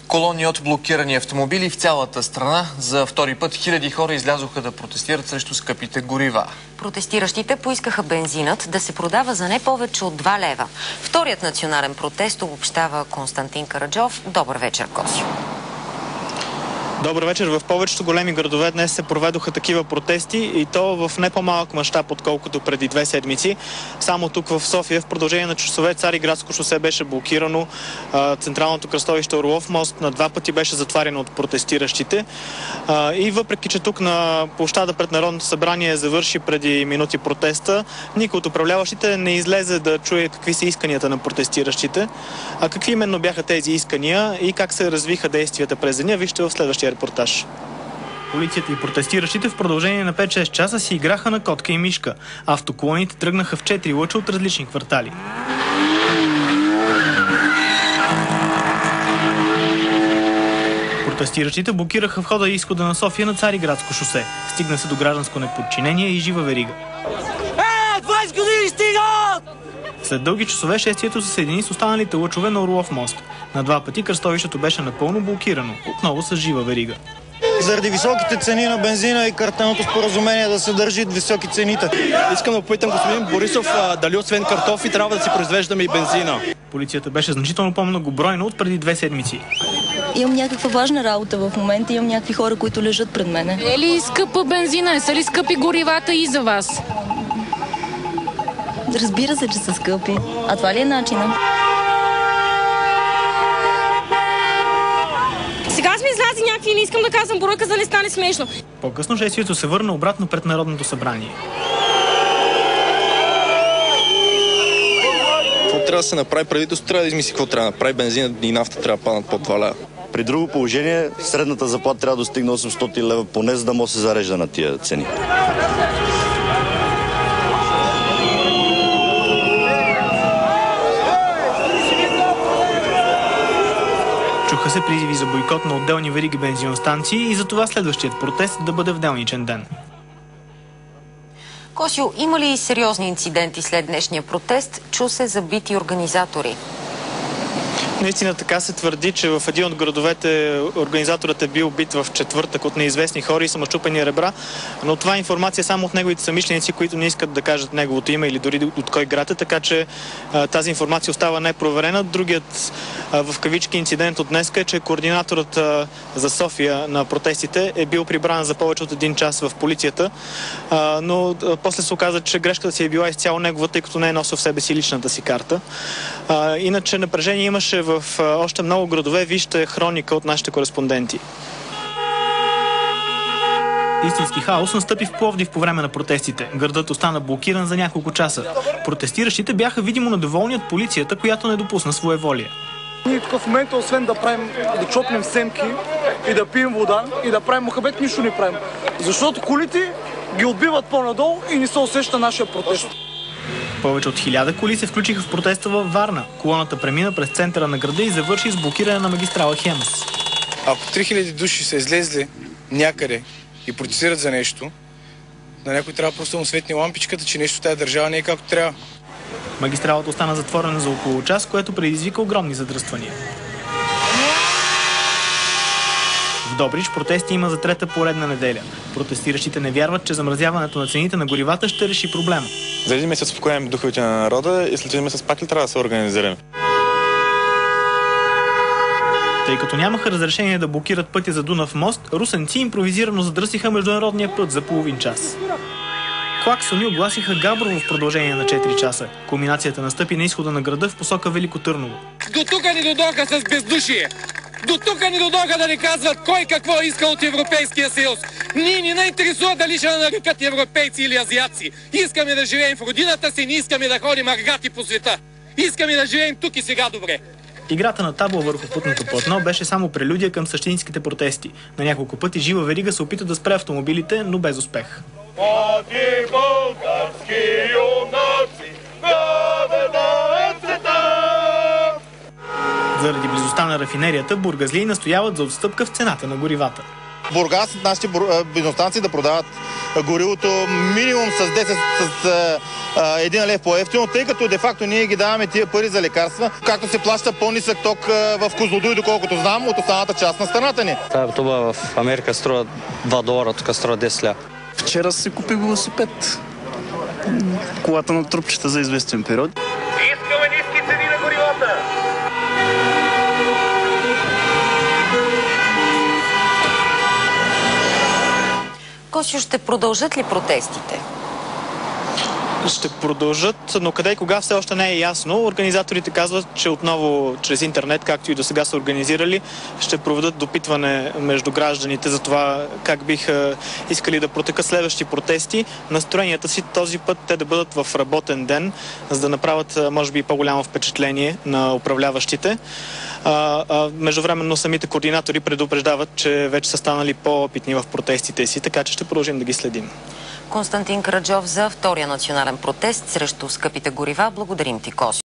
Колони от блокирани автомобили в цялата страна. За втори път хиляди хора излязоха да протестират срещу скъпите горива. Протестиращите поискаха бензинът да се продава за не повече от 2 лева. Вторият национален протест обобщава Константин Караджов. Добър вечер, Косио. Добър вечер. В повечето големи градове днес се проведоха такива протести и то в не по-малък мащаб, отколкото преди 2 седмици. Само тук в София в продължение на часове Цариградско шосе беше блокирано. Централното кръстовище Орлов мост на 2 пъти беше затваряно от протестиращите. И въпреки, че тук на площада пред Народното събрание завърши преди минути протеста, никой от управляващите не излезе да чуе какви са исканията на протестиращите. А какви именно бяха тези искания и как се развиха действията през деня, вижте в следващия репортаж. Полицията и протестиращите в продължение на 5-6 часа си играха на котка и мишка. Автоколоните тръгнаха в 4 лъча от различни квартали. Протестиращите блокираха входа и изхода на София на Цариградско шосе. Стигна се до гражданско неподчинение и жива верига. 20 години стигат! След дълги часове шествието се съедини с останалите лъчове на Орлов мост. На 2 пъти кръстовището беше напълно блокирано, отново с жива верига. Заради високите цени на бензина и картелното споразумение да се държат високи цените. Искам да попитам господин Борисов дали освен картофи трябва да си произвеждаме и бензина. Полицията беше значително по-многобройна от преди 2 седмици. Имам някаква важна работа в момента, имам някакви хора, които лежат пред мене. Е ли скъпа бензина? Са ли скъпи горивата и за вас? Разбира се, че са скъпи. А това ли е начинът? Сега сме излязли някакви и не искам да казвам бройка, за да не стане смешно. По-късно шествието се върна обратно пред Народното събрание. Какво трябва да се направи? Правителството трябва да измисли какво трябва да направи. Бензина и нафта трябва да паднат по 2 лева. При друго положение средната заплата трябва да достигне 800 лева поне, за да може да се зарежда на тия цени. Чуха се призиви за бойкот на отделни вериги бензиностанции и за това следващият протест да бъде в делничен ден. Косио, има ли сериозни инциденти след днешния протест? Чу се за бити организатори. Наистина така се твърди, че в един от градовете организаторът е бил бит в четвъртък от неизвестни хора и самочупени ребра, но това е информация само от неговите съмишленици, които не искат да кажат неговото име или дори от кой град е, така че тази информация остава непроверена. Другият в кавички инцидент от днес е, че координаторът за София на протестите е бил прибран за повече от 1 час в полицията, но после се оказа, че грешката си е била изцяло негова, тъй като не е носил в себе си личната си карта. Иначе напрежение имаше в още много градове. Вижте хроника от нашите кореспонденти. Истински хаос настъпи в Пловдив по време на протестите. Градът остана блокиран за няколко часа. Протестиращите бяха видимо недоволни от полицията, която не допусна своеволие. Ние тук в момента, освен да правим, да чопнем семки и да пием вода и да правим мухабет, нищо не правим. Защото колите ги отбиват по-надолу и не се усеща нашия протест. Повече от 1000 коли се включиха в протеста във Варна. Колоната премина през центъра на града и завърши с блокиране на магистрала Хемус. Ако 3000 души са излезли някъде и протестират за нещо, на някой трябва просто да му светне лампичката, че нещо в тази държава не е както трябва. Магистралата остана затворена за около час, което предизвика огромни задръствания. В Добрич протести има за 3-та поредна неделя. Протестиращите не вярват, че замразяването на цените на горивата ще реши проблема. За един месец успокояваме духовете на народа и след един месец пак ли трябва да се организираме? Тъй като нямаха разрешение да блокират пътя за Дунав мост, русенци импровизирано задръстиха международния път за половин час. Клаксони огласиха Габрово в продължение на 4 часа. Кулминацията настъпи на изхода на града в посока Велико Търново. До тук ни додоха с бездушие. До тук ни додоха да ни казват кой какво иска от Европейския съюз. Ние не интересува дали ще нарекат европейци или азиаци. Искаме да живеем в родината си, не искаме да ходим аргати по света. Искаме да живеем тук и сега добре. Играта на табло върху пътното платно беше само прелюдия към същинските протести. На няколко пъти жива верига се опита да спре автомобилите, но без успех. Заради близостта на рафинерията, бургазлии настояват за отстъпка в цената на горивата. Бургас, нашите бензиностанции да продават горивото минимум с 10 с 1 лев по-ефтино, тъй като де-факто ние ги даваме тия пари за лекарства, както се плаща по-нисък ток в Козлодуй, доколкото знам, от останалата част на страната ни. Тая туба в Америка струва $2, тук струва 10 ля. Вчера си купих велосипед. Колата на трупчета за известен период. Искаме ниски цени на горивата! Косио, ще продължат ли протестите? Ще продължат, но къде и кога все още не е ясно. Организаторите казват, че отново чрез интернет, както и до сега са организирали, ще проведат допитване между гражданите за това как биха искали да протекат следващи протести. Настроенията си този път те да бъдат в работен ден, за да направят може би по-голямо впечатление на управляващите. Междувременно самите координатори предупреждават, че вече са станали по-опитни в протестите си, така че ще продължим да ги следим. Константин Караджов за втория национален протест срещу скъпите горива. Благодарим ти, Косио.